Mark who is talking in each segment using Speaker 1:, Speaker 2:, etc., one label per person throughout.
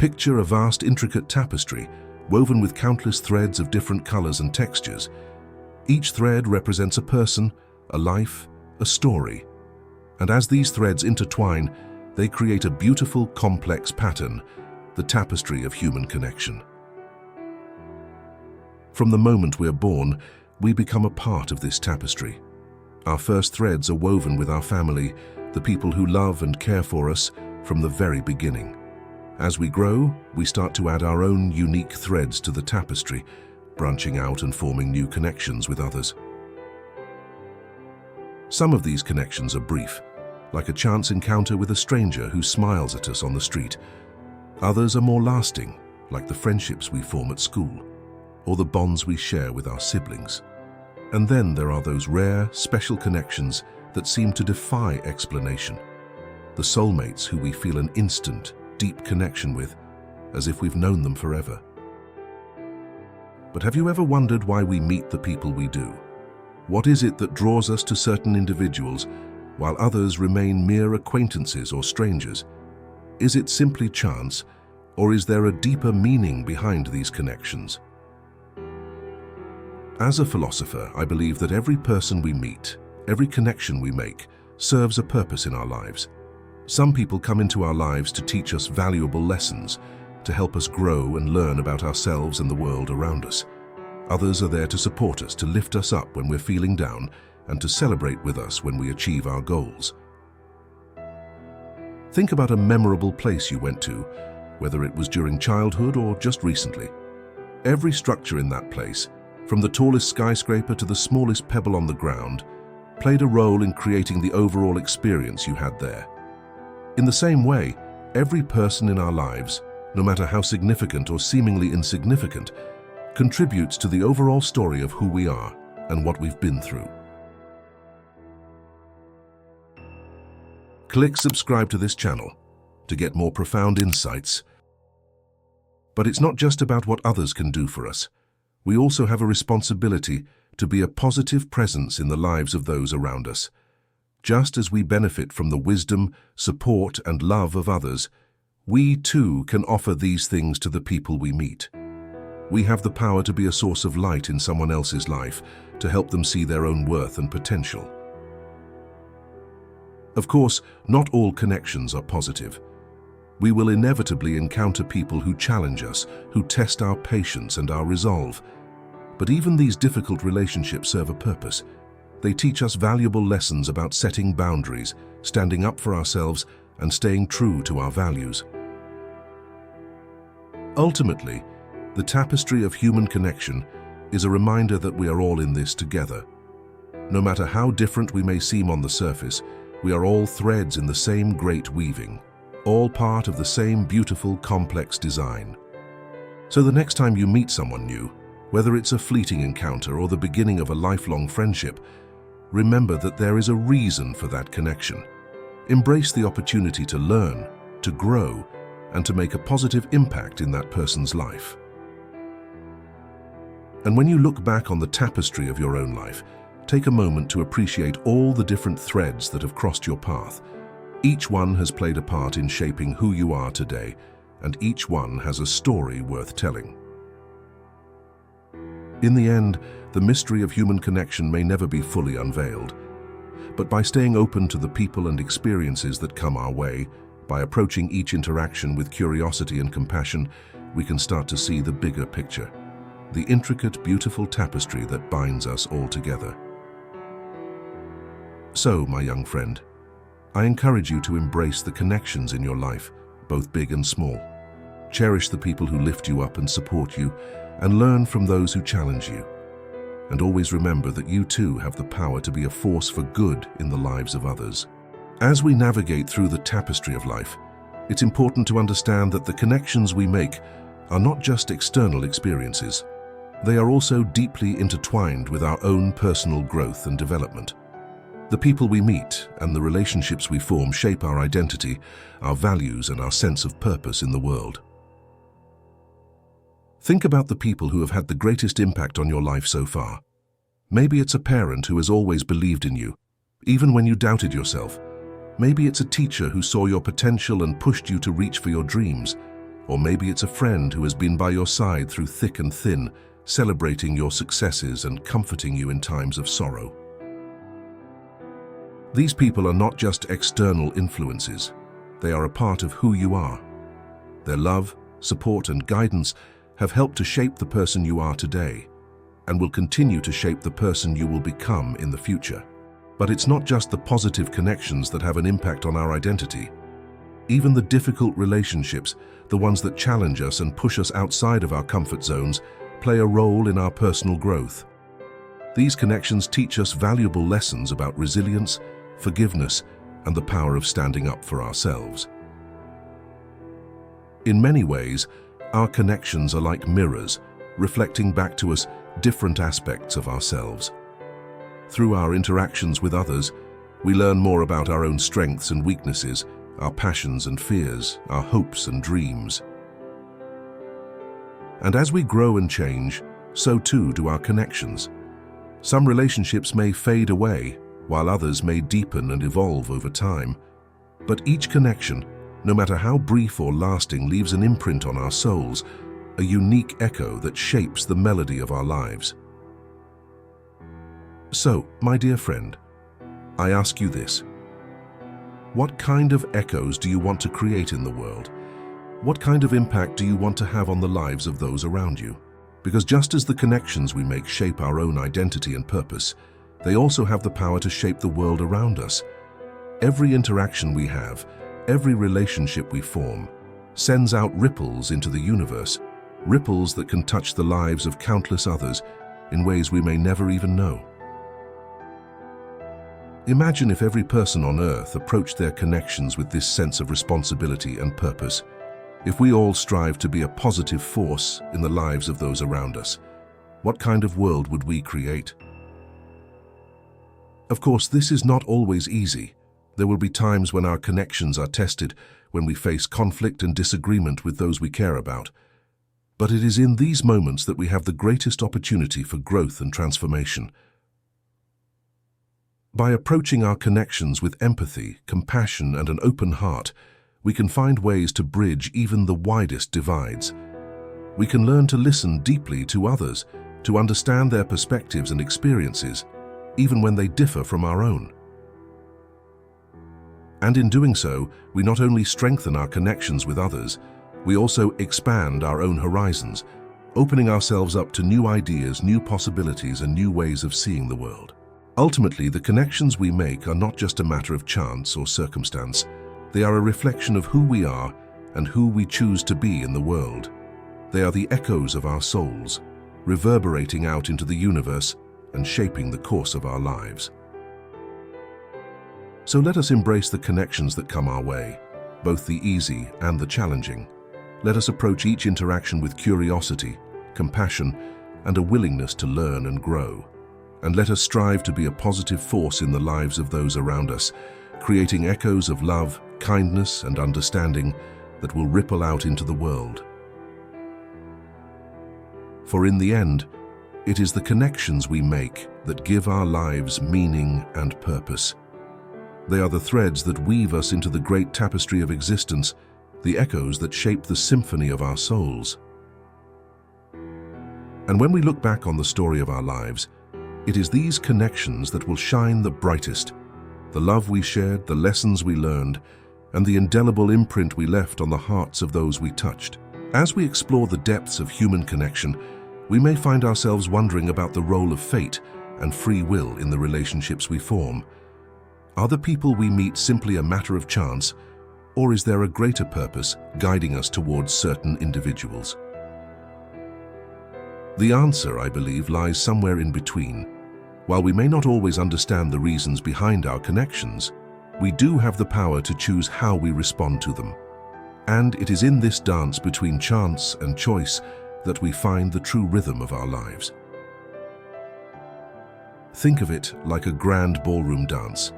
Speaker 1: Picture a vast, intricate tapestry woven with countless threads of different colors and textures. Each thread represents a person, a life, a story. And as these threads intertwine, they create a beautiful, complex pattern, the tapestry of human connection. From the moment we are born, we become a part of this tapestry. Our first threads are woven with our family, the people who love and care for us from the very beginning. As we grow, we start to add our own unique threads to the tapestry, branching out and forming new connections with others. Some of these connections are brief, like a chance encounter with a stranger who smiles at us on the street. Others are more lasting, like the friendships we form at school, or the bonds we share with our siblings. And then there are those rare, special connections that seem to defy explanation. The soulmates who we feel an instant, deep connection with, as if we've known them forever. But have you ever wondered why we meet the people we do? What is it that draws us to certain individuals, while others remain mere acquaintances or strangers? Is it simply chance, or is there a deeper meaning behind these connections? As a philosopher, I believe that every person we meet, every connection we make, serves a purpose in our lives. Some people come into our lives to teach us valuable lessons, to help us grow and learn about ourselves and the world around us. Others are there to support us, to lift us up when we're feeling down, and to celebrate with us when we achieve our goals. Think about a memorable place you went to, whether it was during childhood or just recently. Every structure in that place, from the tallest skyscraper to the smallest pebble on the ground, played a role in creating the overall experience you had there. In the same way, every person in our lives, no matter how significant or seemingly insignificant, contributes to the overall story of who we are and what we've been through. Click subscribe to this channel to get more profound insights. But it's not just about what others can do for us. We also have a responsibility to be a positive presence in the lives of those around us. Just as we benefit from the wisdom, support, and love of others, we too can offer these things to the people we meet. We have the power to be a source of light in someone else's life, to help them see their own worth and potential. Of course, not all connections are positive. We will inevitably encounter people who challenge us, who test our patience and our resolve. But even these difficult relationships serve a purpose. They teach us valuable lessons about setting boundaries, standing up for ourselves, and staying true to our values. Ultimately, the tapestry of human connection is a reminder that we are all in this together. No matter how different we may seem on the surface, we are all threads in the same great weaving, all part of the same beautiful, complex design. So the next time you meet someone new, whether it's a fleeting encounter or the beginning of a lifelong friendship, remember that there is a reason for that connection. Embrace the opportunity to learn, to grow, and to make a positive impact in that person's life. And when you look back on the tapestry of your own life, take a moment to appreciate all the different threads that have crossed your path. Each one has played a part in shaping who you are today, and each one has a story worth telling. In the end, the mystery of human connection may never be fully unveiled. But by staying open to the people and experiences that come our way, by approaching each interaction with curiosity and compassion, we can start to see the bigger picture, the intricate, beautiful tapestry that binds us all together. So, my young friend, I encourage you to embrace the connections in your life, both big and small. Cherish the people who lift you up and support you, and learn from those who challenge you. And always remember that you too have the power to be a force for good in the lives of others. As we navigate through the tapestry of life, it's important to understand that the connections we make are not just external experiences. They are also deeply intertwined with our own personal growth and development. The people we meet and the relationships we form shape our identity, our values, and our sense of purpose in the world. Think about the people who have had the greatest impact on your life so far. Maybe it's a parent who has always believed in you, even when you doubted yourself. Maybe it's a teacher who saw your potential and pushed you to reach for your dreams. Or maybe it's a friend who has been by your side through thick and thin, celebrating your successes and comforting you in times of sorrow. These people are not just external influences. They are a part of who you are. Their love, support, and guidance have helped to shape the person you are today, and will continue to shape the person you will become in the future. But it's not just the positive connections that have an impact on our identity. Even the difficult relationships, the ones that challenge us and push us outside of our comfort zones, play a role in our personal growth. These connections teach us valuable lessons about resilience, forgiveness, and the power of standing up for ourselves. In many ways, our connections are like mirrors, reflecting back to us different aspects of ourselves. Through our interactions with others, we learn more about our own strengths and weaknesses, our passions and fears, our hopes and dreams. And as we grow and change, so too do our connections. Some relationships may fade away, while others may deepen and evolve over time. But each connection, no matter how brief or lasting, leaves an imprint on our souls, a unique echo that shapes the melody of our lives. So, my dear friend, I ask you this. What kind of echoes do you want to create in the world? What kind of impact do you want to have on the lives of those around you? Because just as the connections we make shape our own identity and purpose, they also have the power to shape the world around us. Every interaction we have, every relationship we form, sends out ripples into the universe, ripples that can touch the lives of countless others in ways we may never even know. Imagine if every person on Earth approached their connections with this sense of responsibility and purpose. If we all strive to be a positive force in the lives of those around us, what kind of world would we create? Of course, this is not always easy. There will be times when our connections are tested, when we face conflict and disagreement with those we care about. But it is in these moments that we have the greatest opportunity for growth and transformation. By approaching our connections with empathy, compassion, and an open heart, we can find ways to bridge even the widest divides. We can learn to listen deeply to others, to understand their perspectives and experiences, even when they differ from our own. And in doing so, we not only strengthen our connections with others, we also expand our own horizons, opening ourselves up to new ideas, new possibilities, and new ways of seeing the world. Ultimately, the connections we make are not just a matter of chance or circumstance. They are a reflection of who we are and who we choose to be in the world. They are the echoes of our souls, reverberating out into the universe and shaping the course of our lives. So let us embrace the connections that come our way, both the easy and the challenging. Let us approach each interaction with curiosity, compassion, and a willingness to learn and grow. And let us strive to be a positive force in the lives of those around us, creating echoes of love, kindness, and understanding that will ripple out into the world. For in the end, it is the connections we make that give our lives meaning and purpose. They are the threads that weave us into the great tapestry of existence, the echoes that shape the symphony of our souls. And when we look back on the story of our lives, it is these connections that will shine the brightest. The love we shared, the lessons we learned, and the indelible imprint we left on the hearts of those we touched. As we explore the depths of human connection, we may find ourselves wondering about the role of fate and free will in the relationships we form. Are the people we meet simply a matter of chance, or is there a greater purpose guiding us towards certain individuals? The answer, I believe, lies somewhere in between. While we may not always understand the reasons behind our connections, we do have the power to choose how we respond to them. And it is in this dance between chance and choice that we find the true rhythm of our lives. Think of it like a grand ballroom dance.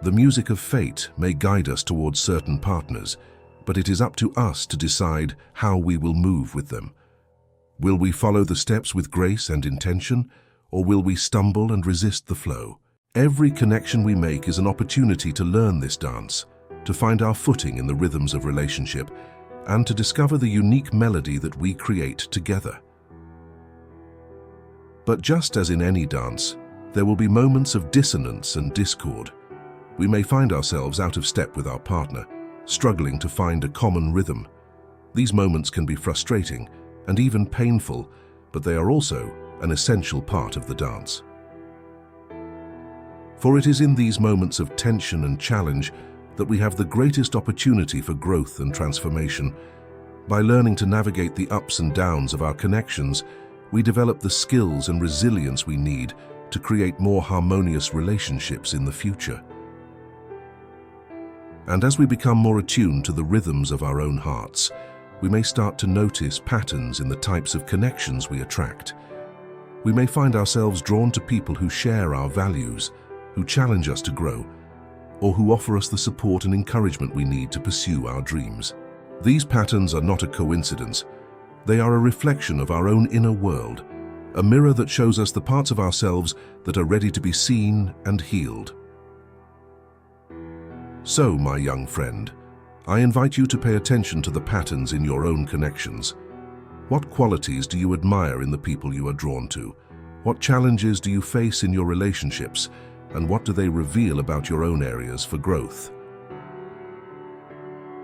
Speaker 1: The music of fate may guide us towards certain partners, but it is up to us to decide how we will move with them. Will we follow the steps with grace and intention, or will we stumble and resist the flow? Every connection we make is an opportunity to learn this dance, to find our footing in the rhythms of relationship, and to discover the unique melody that we create together. But just as in any dance, there will be moments of dissonance and discord. We may find ourselves out of step with our partner, struggling to find a common rhythm. These moments can be frustrating and even painful, but they are also an essential part of the dance. For it is in these moments of tension and challenge that we have the greatest opportunity for growth and transformation. By learning to navigate the ups and downs of our connections, we develop the skills and resilience we need to create more harmonious relationships in the future. And as we become more attuned to the rhythms of our own hearts, we may start to notice patterns in the types of connections we attract. We may find ourselves drawn to people who share our values, who challenge us to grow, or who offer us the support and encouragement we need to pursue our dreams. These patterns are not a coincidence. They are a reflection of our own inner world, a mirror that shows us the parts of ourselves that are ready to be seen and healed. So, my young friend, I invite you to pay attention to the patterns in your own connections. What qualities do you admire in the people you are drawn to? What challenges do you face in your relationships? And what do they reveal about your own areas for growth?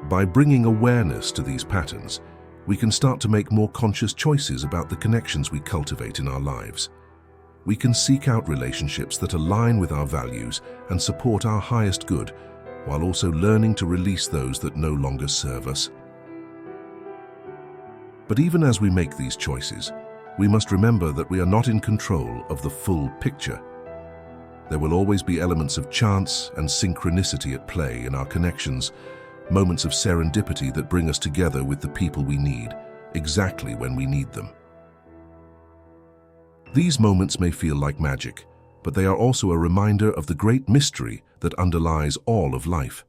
Speaker 1: By bringing awareness to these patterns, we can start to make more conscious choices about the connections we cultivate in our lives. We can seek out relationships that align with our values and support our highest good, while also learning to release those that no longer serve us. But even as we make these choices, we must remember that we are not in control of the full picture. There will always be elements of chance and synchronicity at play in our connections, moments of serendipity that bring us together with the people we need, exactly when we need them. These moments may feel like magic, but they are also a reminder of the great mystery that underlies all of life.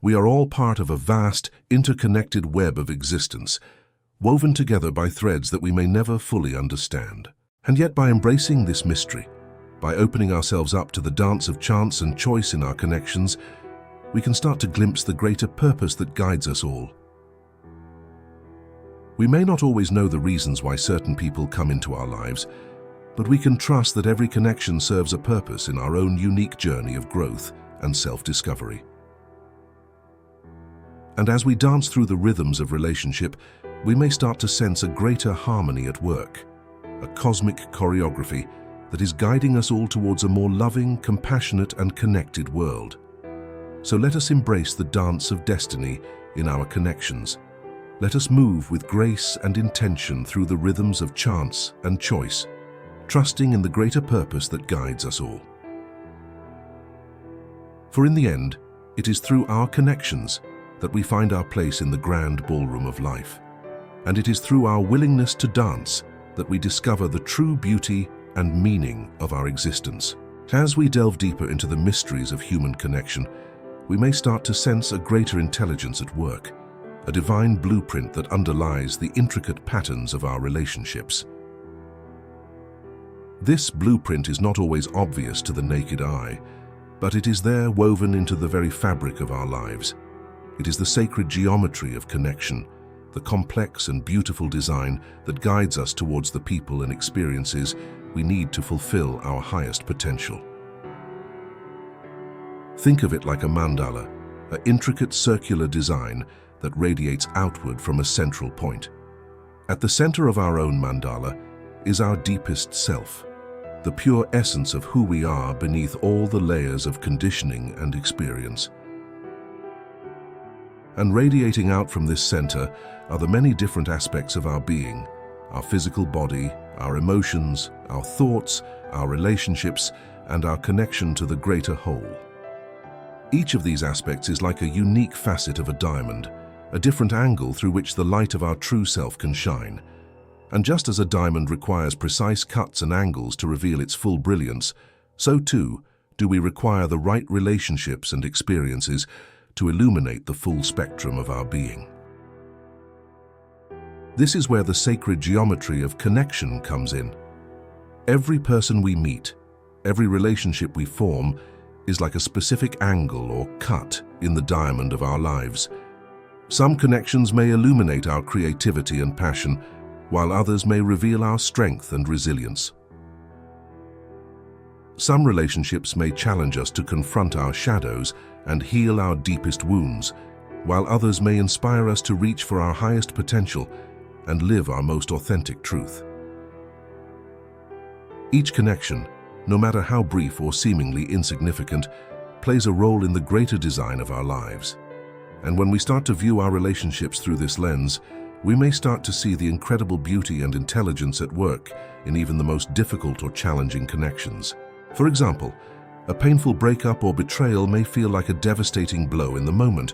Speaker 1: We are all part of a vast, interconnected web of existence, woven together by threads that we may never fully understand. And yet, by embracing this mystery, by opening ourselves up to the dance of chance and choice in our connections, we can start to glimpse the greater purpose that guides us all. We may not always know the reasons why certain people come into our lives, but we can trust that every connection serves a purpose in our own unique journey of growth and self-discovery. And as we dance through the rhythms of relationship, we may start to sense a greater harmony at work, a cosmic choreography that is guiding us all towards a more loving, compassionate, and connected world. So let us embrace the dance of destiny in our connections. Let us move with grace and intention through the rhythms of chance and choice, trusting in the greater purpose that guides us all. For in the end, it is through our connections that we find our place in the grand ballroom of life. And it is through our willingness to dance that we discover the true beauty and meaning of our existence. As we delve deeper into the mysteries of human connection, we may start to sense a greater intelligence at work, a divine blueprint that underlies the intricate patterns of our relationships. This blueprint is not always obvious to the naked eye, but it is there woven into the very fabric of our lives. It is the sacred geometry of connection, the complex and beautiful design that guides us towards the people and experiences we need to fulfill our highest potential. Think of it like a mandala, an intricate circular design that radiates outward from a central point. At the center of our own mandala is our deepest self, the pure essence of who we are beneath all the layers of conditioning and experience. And radiating out from this center are the many different aspects of our being, our physical body, our emotions, our thoughts, our relationships, and our connection to the greater whole. Each of these aspects is like a unique facet of a diamond, a different angle through which the light of our true self can shine. And just as a diamond requires precise cuts and angles to reveal its full brilliance, so too do we require the right relationships and experiences to illuminate the full spectrum of our being. This is where the sacred geometry of connection comes in. Every person we meet, every relationship we form, is like a specific angle or cut in the diamond of our lives. Some connections may illuminate our creativity and passion, while others may reveal our strength and resilience. Some relationships may challenge us to confront our shadows and heal our deepest wounds, while others may inspire us to reach for our highest potential and live our most authentic truth. Each connection, no matter how brief or seemingly insignificant, plays a role in the greater design of our lives. And when we start to view our relationships through this lens, we may start to see the incredible beauty and intelligence at work in even the most difficult or challenging connections. For example, a painful breakup or betrayal may feel like a devastating blow in the moment,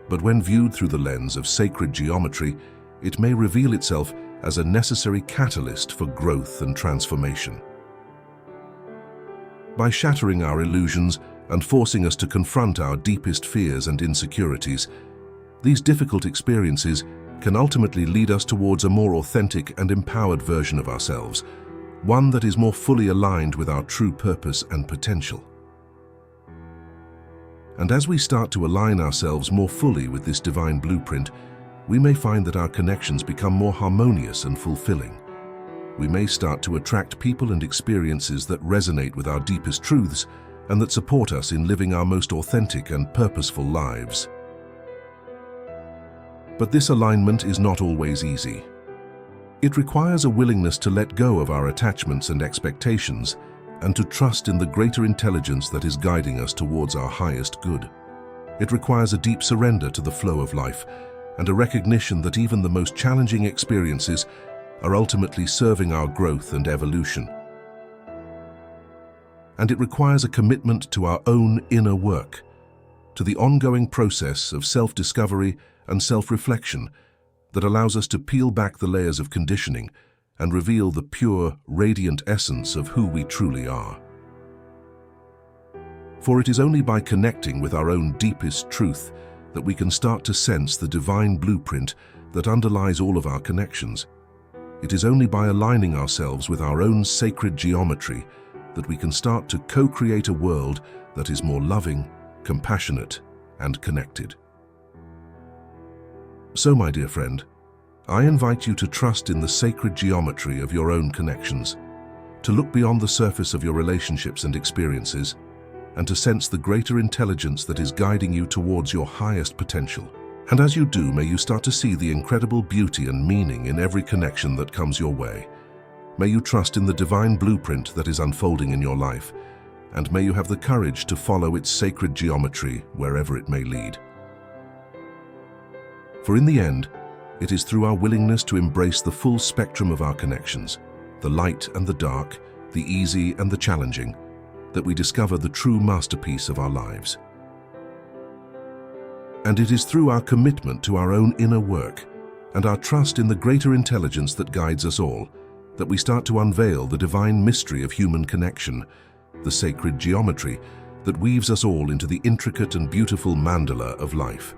Speaker 1: but when viewed through the lens of sacred geometry, it may reveal itself as a necessary catalyst for growth and transformation. By shattering our illusions and forcing us to confront our deepest fears and insecurities, these difficult experiences can ultimately lead us towards a more authentic and empowered version of ourselves, one that is more fully aligned with our true purpose and potential. And as we start to align ourselves more fully with this divine blueprint, we may find that our connections become more harmonious and fulfilling. We may start to attract people and experiences that resonate with our deepest truths and that support us in living our most authentic and purposeful lives. But this alignment is not always easy. It requires a willingness to let go of our attachments and expectations and to trust in the greater intelligence that is guiding us towards our highest good. It requires a deep surrender to the flow of life and a recognition that even the most challenging experiences are ultimately serving our growth and evolution. And it requires a commitment to our own inner work, to the ongoing process of self-discovery and self-reflection that allows us to peel back the layers of conditioning and reveal the pure, radiant essence of who we truly are. For it is only by connecting with our own deepest truth that we can start to sense the divine blueprint that underlies all of our connections. It is only by aligning ourselves with our own sacred geometry that we can start to co-create a world that is more loving, compassionate, and connected. So, my dear friend, I invite you to trust in the sacred geometry of your own connections, to look beyond the surface of your relationships and experiences, and to sense the greater intelligence that is guiding you towards your highest potential. And as you do, may you start to see the incredible beauty and meaning in every connection that comes your way. May you trust in the divine blueprint that is unfolding in your life, and may you have the courage to follow its sacred geometry wherever it may lead. For in the end, it is through our willingness to embrace the full spectrum of our connections, the light and the dark, the easy and the challenging, that we discover the true masterpiece of our lives. And it is through our commitment to our own inner work and our trust in the greater intelligence that guides us all that we start to unveil the divine mystery of human connection, the sacred geometry that weaves us all into the intricate and beautiful mandala of life.